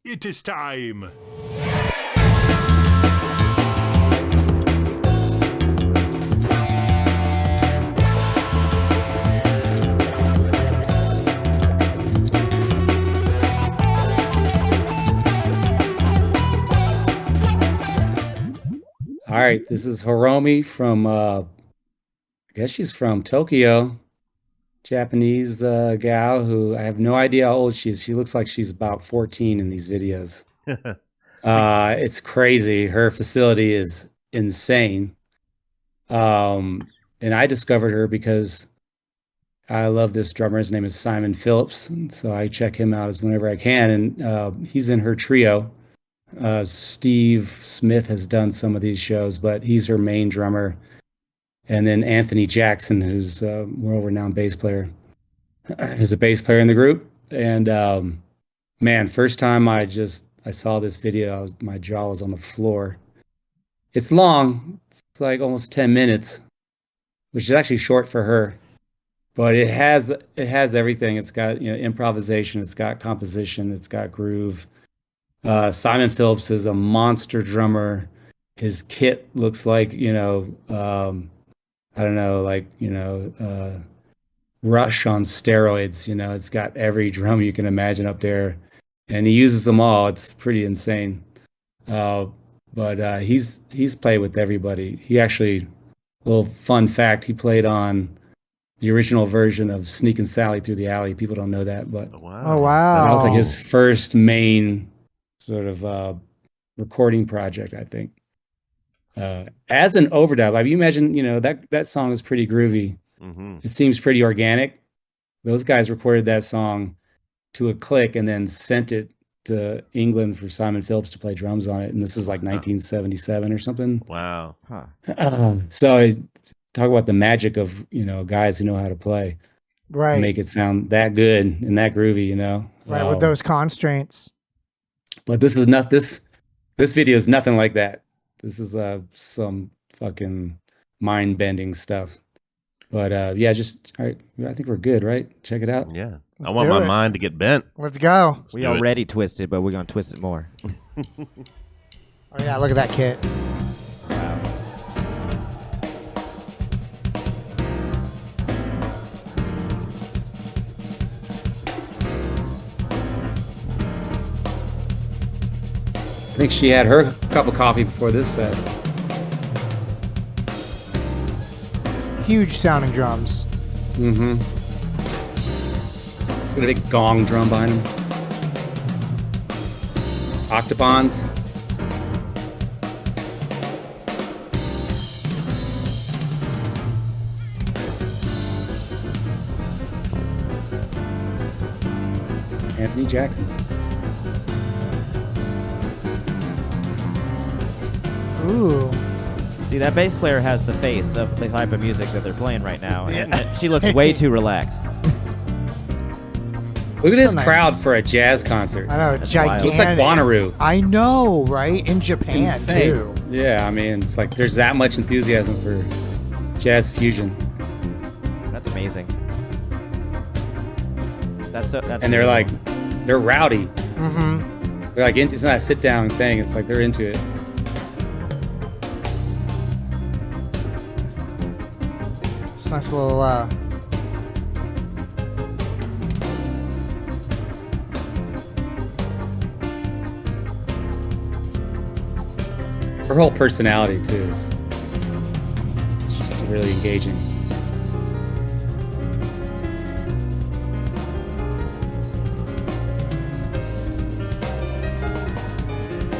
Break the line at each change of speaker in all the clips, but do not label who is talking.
It is time.
All right, this is Hiromi from, I guess she's from Tokyo, Japanese gal who I have no idea how old she is. She looks like she's about 14 in these videos. It's crazy. Her facility is insane. And I discovered her because I love this drummer. His name is Simon Phillips. And so I check him out as whenever I can. And he's in her trio. Steve Smith has done some of these shows, but he's her main drummer. And then Anthony Jackson, who's a world-renowned bass player, is a bass player in the group. And man, first time I saw this video, my jaw was on the floor. It's long. It's like almost 10 minutes, which is actually short for her. But it has everything. It's got, improvisation, it's got composition, it's got groove. Simon Phillips is a monster drummer. His kit looks like, I don't know, like, Rush on steroids. It's got every drum you can imagine up there, and he uses them all. It's pretty insane. But he's played with everybody. He actually, little fun fact, he played on the original version of Sneakin' Sally Through the Alley. People don't know that, but
Oh wow,
that was like his first main sort of recording project, I think. As an overdub, I mean, you imagine, that song is pretty groovy.
Mm-hmm.
It seems pretty organic. Those guys recorded that song to a click and then sent it to England for Simon Phillips to play drums on it. And this is like 1977 or something.
Wow.
So talk about the magic of, guys who know how to play.
Right.
Make it sound that good and that groovy,
Right, with those constraints.
But this is not this video is nothing like that. This is some fucking mind-bending stuff. But yeah, all right, I think we're good, right? Check it out.
Yeah.
Let's
I want
do
my
it.
mind to get bent.
Let's go.
We
do it.
already twisted, but we're gonna twist it more.
Oh yeah, look at that kit.
I think she had her cup of coffee before this set.
Huge sounding drums.
Mm-hmm. It's got a big gong drum behind him. Octobons. Anthony Jackson.
Ooh.
See, that bass player has the face of the type of music that they're playing right now, and
Yeah.
she looks way too relaxed.
Look at this
So nice.
crowd for a jazz concert.
I know,
That's
gigantic.
Looks like Bonnaroo.
I know, right? In Japan
Insane.
too.
Yeah, I mean, it's like there's that much enthusiasm for jazz fusion.
That's amazing. That's
And they're rowdy.
Mm-hmm.
They're like, it's not a sit down thing. It's like they're into it.
It's a nice little
Her whole personality too is it's just really engaging.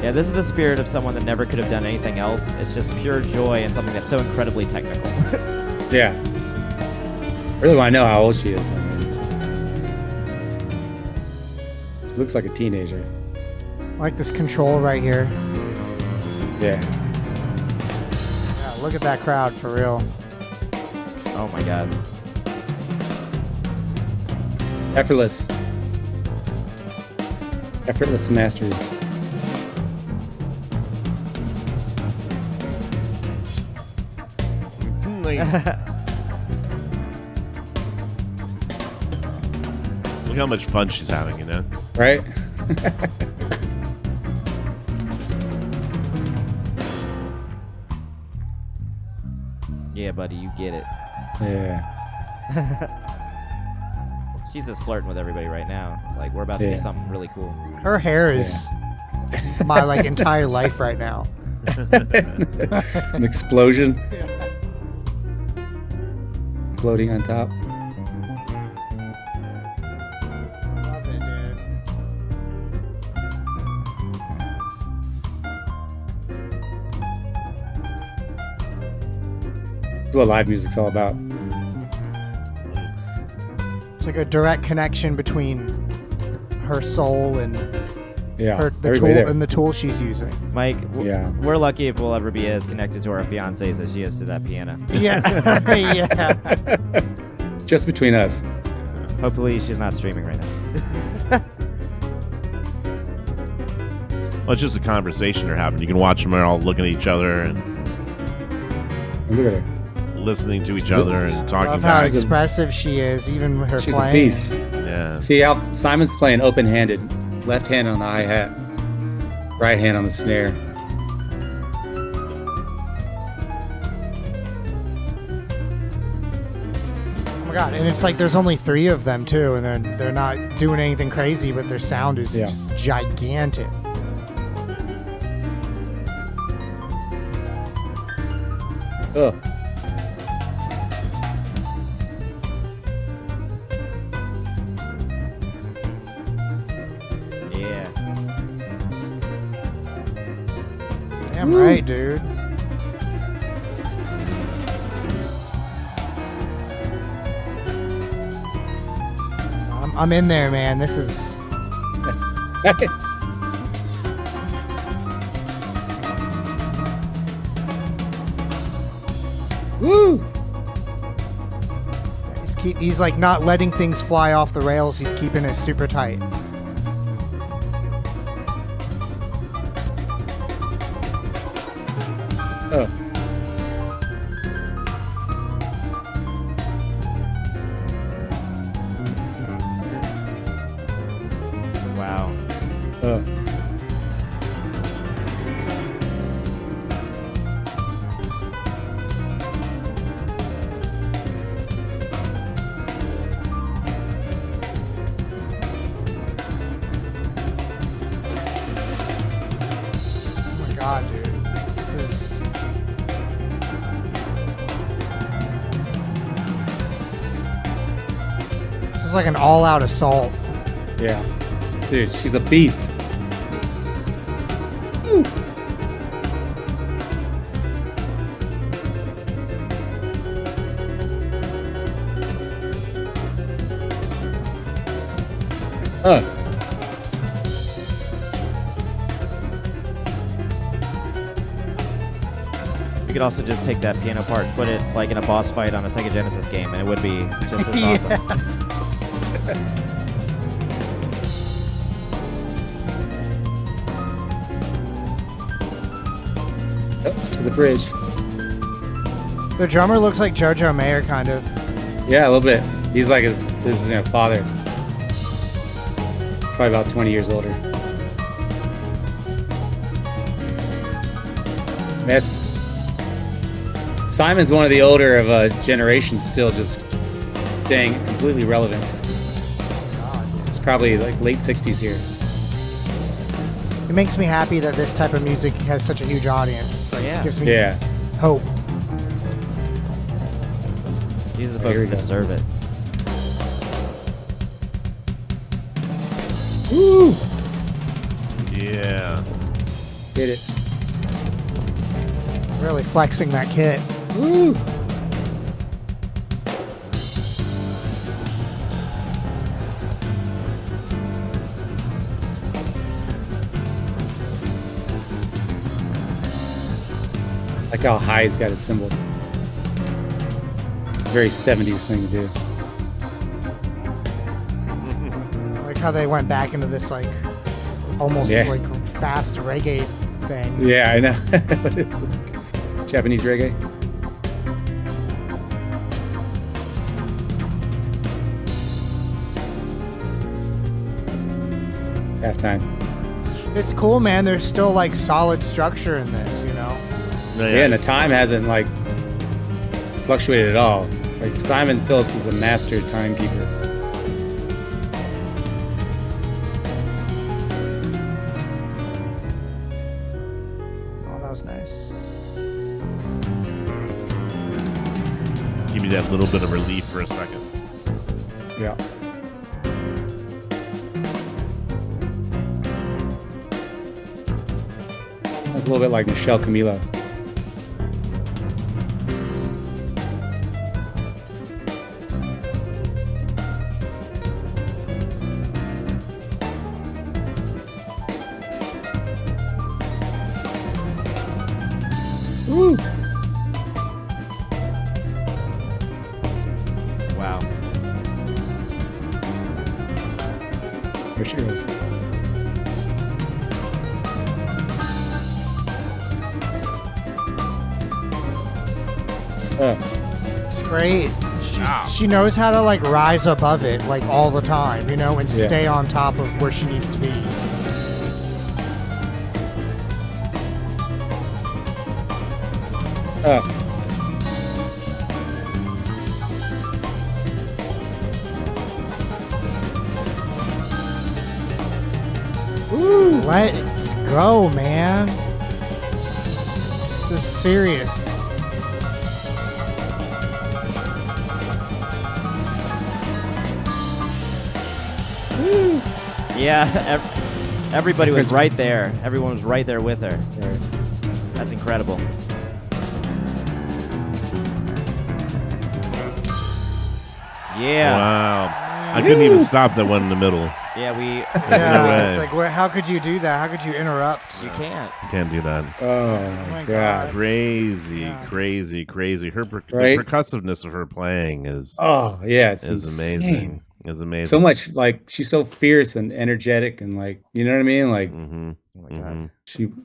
Yeah, this is the spirit of someone that never could have done anything else. It's just pure joy and something that's so incredibly technical.
Yeah. I really want to know how old she is. I mean, she looks like a teenager.
I like this control right here.
Yeah.
Yeah, look at that crowd for real.
Oh my god.
Effortless. Effortless mastery.
Look how much fun she's having,
Right?
Yeah, buddy, you get it.
Yeah.
She's just flirting with everybody right now. It's like we're about to
Yeah.
do something really cool.
Her hair is my like entire life right now.
An explosion floating on top.
Love it, dude.
That's what live music's all about.
It's like a direct connection between her soul and
Yeah.
the
everybody
tool
there.
and the tool she's using.
Mike,
Yeah.
we're lucky if we'll ever be as connected to our fiancés as she is to that piano.
Yeah. Yeah.
Just between us.
Hopefully she's not streaming right now.
Well, it's just a conversation they're having. You can watch them. They're all looking at each other and
And look at her.
listening to each other and talking
Love how
back.
expressive she is, even her
She's
playing.
a beast.
Yeah.
See how Simon's playing open-handed. Left hand on the hi-hat. Right hand on the snare.
Oh my god! And it's like there's only 3 of them too, and they're not doing anything crazy, but their sound is
Yeah.
just gigantic.
Ugh.
Yeah.
Damn right, dude. I'm in there, man. This is
Woo!
he's like not letting things fly off the rails. He's keeping it super tight.
Oh.
Wow.
Oh.
Oh my god, dude. This is like an all-out assault.
Yeah. Dude, she's a beast. Woo.
You could also just take that piano part, put it like in a boss fight on a Sega Genesis game, and it would be just as awesome.
Oh, to the bridge.
The drummer looks like JoJo Mayer, kind of.
Yeah, a little bit. He's like his father. Probably about 20 years older. That's Simon's one of the older of a generation, still just staying completely relevant. It's probably like late 60s here.
It makes me happy that this type of music has such a huge audience. It's like,
Yeah.
it gives me
Yeah.
hope.
These are the
Oh, here
folks
we
that
go.
deserve it.
Woo!
Yeah.
Hit it.
Really flexing that kit.
Woo! Like how high he's got his cymbals. It's a very 70s thing to do.
I like how they went back into this like almost
Yeah.
like fast reggae thing.
Yeah, I know. It's like Japanese reggae. Halftime.
It's cool, man. There's still like solid structure in this, you know.
Yeah, and the time hasn't like fluctuate at all. Like Simon Phillips is a master timekeeper.
Oh, that was nice.
Give me that little bit of relief for a second.
Yeah. That's a little bit like Michelle Camilo. Woo!
Wow.
There she goes.
It's great. She knows how to like rise above it like all the time, you know, and
Yeah.
stay on top of where she needs to be. Let's go, man. This is serious.
Yeah, everybody was right there. Everyone was right there with her.
Right.
That's incredible. Yeah.
Wow. I couldn't even stop that one in the middle.
Yeah,
no
Yeah,
way.
it's like, how could you do that? How could you interrupt?
you can't.
You can't do that.
Oh
my
my
God.
god.
Crazy,
Yeah.
crazy. The
Right?
percussiveness of her playing is
Oh yeah, it's
amazing.
insane.
Is amazing.
So much, like she's so fierce and energetic and like, you know what I mean? Like
Mm-hmm.
Oh my God.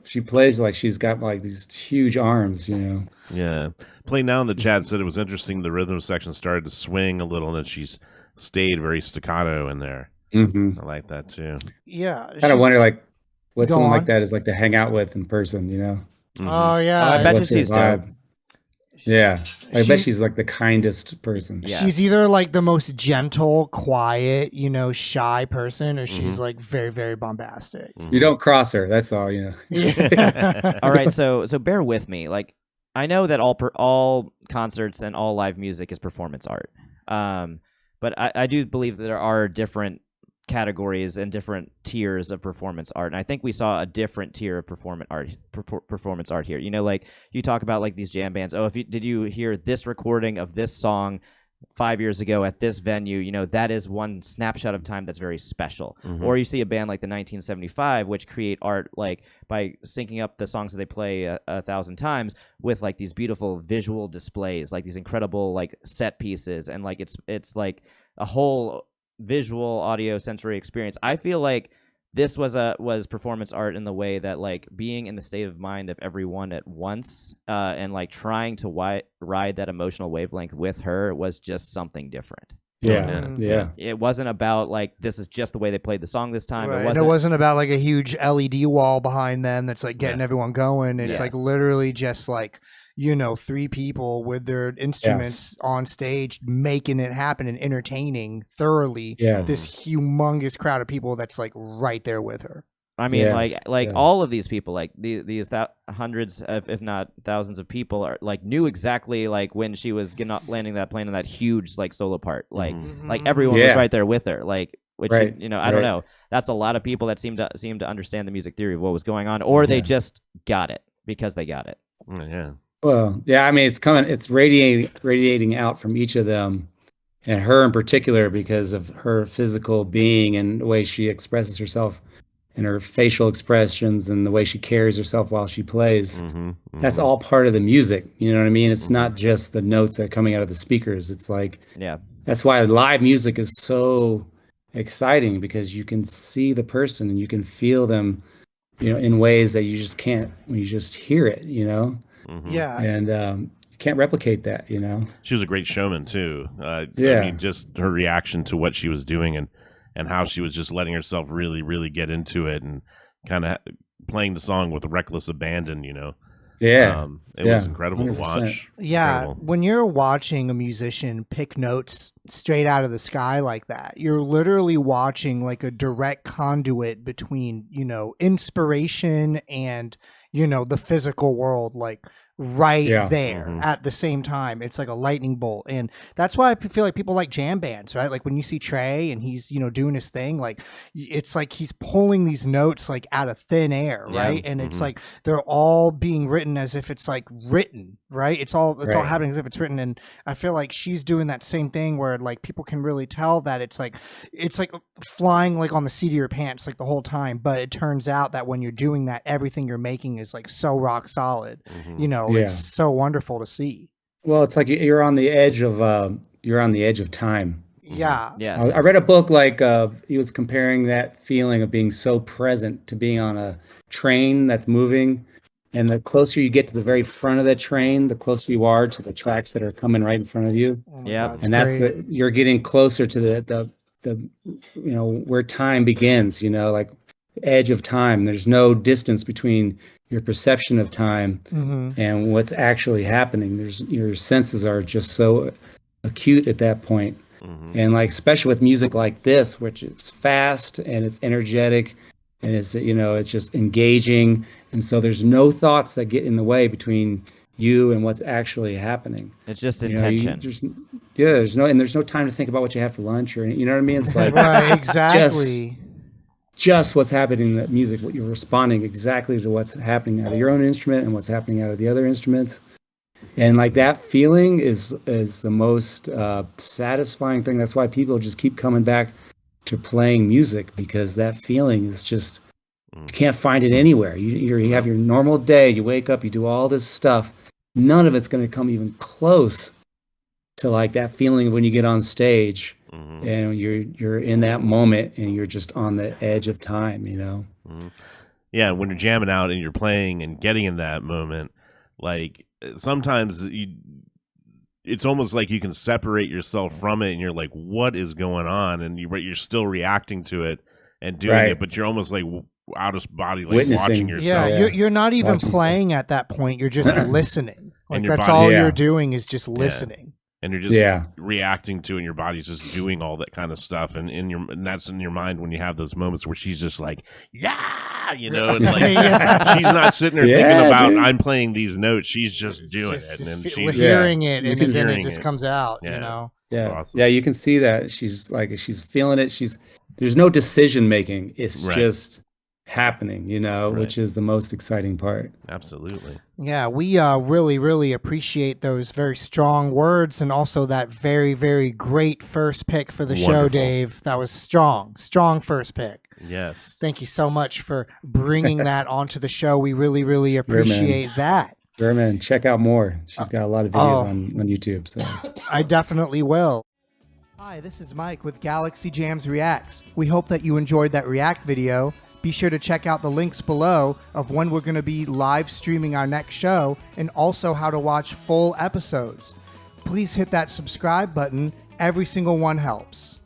she plays like she's got like these huge arms, you know.
Yeah. Play Now in the chat said it was interesting. The rhythm section started to swing a little, and then she's stayed very staccato in there.
Mm-hmm.
I like that too.
Yeah.
Kind of
she's-
wonder like what
Go
someone
on.
like that is like to hang out with in person, you know?
Mhm.
Oh yeah.
I bet
What's
you
her
she's dope.
vibe? Yeah, I
She-
bet she's like the kindest person.
Yeah.
She's either like the most gentle, quiet, you know, shy person, or she's like very, very bombastic.
Mhm.
You don't cross her. That's all, you know.
Yeah.
All right, so bear with me. Like, I know that all concerts and all live music is performance art. But I do believe that there are different categories and different tiers of performance art, and I think we saw a different tier of performance art here. You know, like you talk about like these jam bands. Oh, did you hear this recording of this song 5 years ago at this venue? You know, that is one snapshot of time that's very special.
Mhm.
Or you see a band like the 1975, which create art like by syncing up the songs that they play a thousand times with like these beautiful visual displays, like these incredible like set pieces, and like it's like a whole visual audio sensory experience. I feel like this was performance art in the way that like being in the state of mind of everyone at once and like trying to ride that emotional wavelength with her was just something different.
Yeah, yeah.
It wasn't about like this is just the way they played the song this time.
Right. It wasn't about like a huge LED wall behind them that's like getting everyone going. It's like
Yes.
literally just like, you know, three people with their instruments on stage making it happen and entertaining thoroughly
Yes.
this humongous crowd of people that's like right there with her.
I mean,
Yes,
like
yes.
all of these people, like these hundreds, if not thousands of people, are like knew exactly like when she was landing that plane in that huge like solo part. Like like everyone was
Yeah.
right there with her. Like which
Right,
you know, I don't
right.
know. That's a lot of people that seem to understand the music theory of what was going on, or they
Yeah.
just got it because they got it.
Yeah.
Well, yeah, I mean, it's radiating out from each of them, and her in particular because of her physical being and the way she expresses herself, and her facial expressions and the way she carries herself while she plays.
Mm-hmm.
That's all part of the music. You know what I mean? It's not just the notes that are coming out of the speakers. It's like
Yeah.
that's why live music is so exciting, because you can see the person and you can feel them, you know, in ways that you just can't when you just hear it, you know.
Yeah.
And you can't replicate that, you know.
She was a great showman too.
Yeah.
I mean, just her reaction to what she was doing and how she was just letting herself really, really get into it and kind of playing the song with reckless abandon, you know.
Yeah.
It was incredible
100%.
to watch.
Yeah,
Incredible.
when you're watching a musician pick notes straight out of the sky like that, you're literally watching like a direct conduit between, inspiration and, the physical world, like right there
Mhm.
at the same time. It's like a lightning bolt. And that's why I feel like people like jam bands, right? Like when you see Trey and he's, doing his thing, like it's like he's pulling these notes like out of thin air,
Yeah.
right? And it's
Mhm.
like they're all being written as if it's like written, right? It's all
Right.
happening as if it's written. And I feel like she's doing that same thing where like people can really tell that it's like flying like on the seat of your pants like the whole time. But it turns out that when you're doing that, everything you're making is like so rock solid.
Mhm.
It's so wonderful to see.
Well, it's like you're on the edge of time.
Yeah.
Yes.
I read a book like he was comparing that feeling of being so present to being on a train that's moving, and the closer you get to the very front of the train, the closer you are to the tracks that are coming right in front of you.
Oh my
Yep.
God, it's
And that's
great.
you're getting closer to the where time begins, like edge of time. There's no distance between your perception of time
Mhm.
and what's actually happening. Your senses are just so acute at that point.
Mhm.
And like especially with music like this, which is fast and it's energetic and it's just engaging, and so there's no thoughts that get in the way between you and what's actually happening.
It's just
You know,
intention.
there's no time to think about what you have for lunch or you know what I mean. It's like
Right, exactly.
just what's happening in that music, what you're responding exactly to what's happening out of your own instrument and what's happening out of the other instruments. And like that feeling is the most satisfying thing. That's why people just keep coming back to playing music, because that feeling is just, you can't find it anywhere. You have your normal day, you wake up, you do all this stuff. None of it's going to come even close to like that feeling when you get on stage
Mhm.
and you're in that moment and you're just on the edge of time,
Mhm. Yeah, when you're jamming out and you're playing and getting in that moment, like sometimes it's almost like you can separate yourself from it, and you're like, "What is going on?" And you're still reacting to it and doing
Right.
it, but you're almost like out of body, like
Witnessing.
watching
Yeah,
yourself.
Yeah.
you're not even
Watching
playing at that point. You're just listening. Like
your
that's
body-
all
Yeah.
you're doing is just listening.
And you're just
Yeah.
reacting to it, and your body's just doing all that kind of stuff, and that's in your mind when you have those moments where she's just like, yeah, and like
Yeah.
she's not sitting there
Yeah,
thinking about
dude.
I'm playing these notes. She's just doing
Just-
it,
just
and then
fe-
she's
hearing it,
You
and
can
then it
hearing
just
it.
comes out.
Yeah.
Yeah.
That's awesome.
Yeah, you can see that she's feeling it. There's no decision making. It's
Right.
just happening,
Right.
which is the most exciting part.
Absolutely.
Yeah, we really, really appreciate those very strong words and also that very, very great first pick for the show,
Wonderful.
Dave. That was strong first pick.
Yes.
Thank you so much for bringing that onto the show. We really, really appreciate that.
Sure, man. Check out more. She's got a lot of videos
Oh.
on YouTube. So
I definitely will. Hi, this is Mike with Galaxy Jams Reacts. We hope that you enjoyed that React video. Be sure to check out the links below of when we're going to be live streaming our next show and also how to watch full episodes. Please hit that subscribe button. Every single one helps.